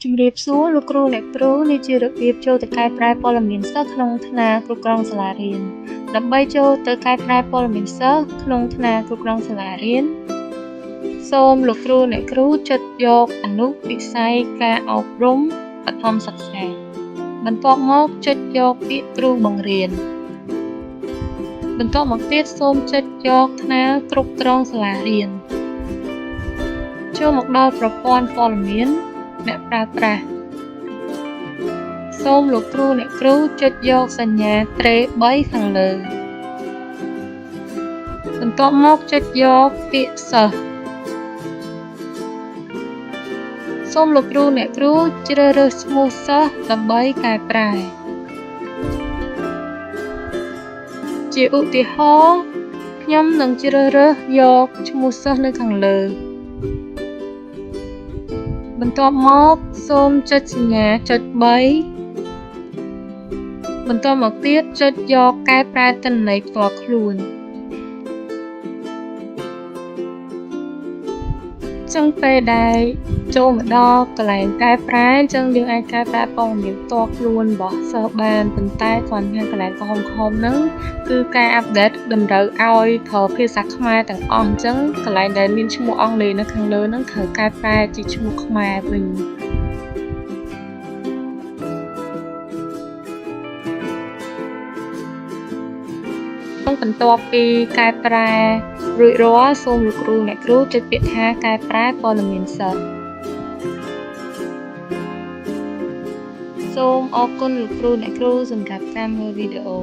ជំរាបសួរលោកគ្រូអ្នកគ្រូនេះជារបៀបចូលទៅកែប្រែព័ត៌មានសិស្សក្នុងថ្នាលគ្រប់គ្រងសាលារៀនដើម្បីចូលទៅកែប្រែព័ត៌មានសិស្សក្នុងថ្នាលគ្រប់គ្រងសាលារៀនសូមលោកគ្រូអ្នកគ្រូចុចយកអនុវិស័យការអប់រំបឋមសិក្សាបន្ទាប់មកចុចយកពាក្យគ្រូបង្រៀនបន្ទាប់មកទៀតសូមចុចយកថ្នាលគ្រប់គ្រងសាលារៀនចូលមកដល់ប្រព័ន្ធព័ត៌មានអ្នកប្រើប្រាស់សូមលោកគ្រូអ្នកគ្រូចុចយកសញ្ញាត្រេ3ខាងលើបន្ទាប់មកចុចយកពាក្យសិស្សសូមលោកគ្រូអ្នកគ្រូជ្រើសរើសឈ្មោះសិស្សដើម្បីកែប្រែជាឧទាហរណ៍ខ្ញុំនឹងជ្រើសរើសយកឈ្មោះសិស្សនៅខាងលើបន្ទាប់មកសូមចុចសញ្ញាចុច3បន្ទាប់មកទៀតចុចយកកែប្រែទិន្នន័យផ្ទាល់ខ្លួនចឹងពេលដែលចូលមកដល់កន្លែងកែប្រែចឹងយើងអាចកែប្រែព័ត៌មានផ្ទាល់ខ្លួនរបស់សិស្សបានប៉ុន្តែគ្រាន់តែកន្លែងក្រហមហ្នឹងគឺការអាប់ដេតតម្រូវឲ្យប្រើភាសាខ្មែរទាំងអស់អញ្ចឹងកន្លែងដែលមានឈ្មោះអង់គ្លេសនៅខាងលើហ្នឹងត្រូវកែប្រែជាឈ្មោះខ្មែរវិញបន្ទាប់ពីកែប្រែរួចរាល់សូមលោកគ្រូអ្នកគ្រូចុចពាក្យថាកែប្រែព័ត៌មានសិស្សសូមអរគុណលោកគ្រូអ្នកគ្រូសម្រាប់ការមើលវីដេអូ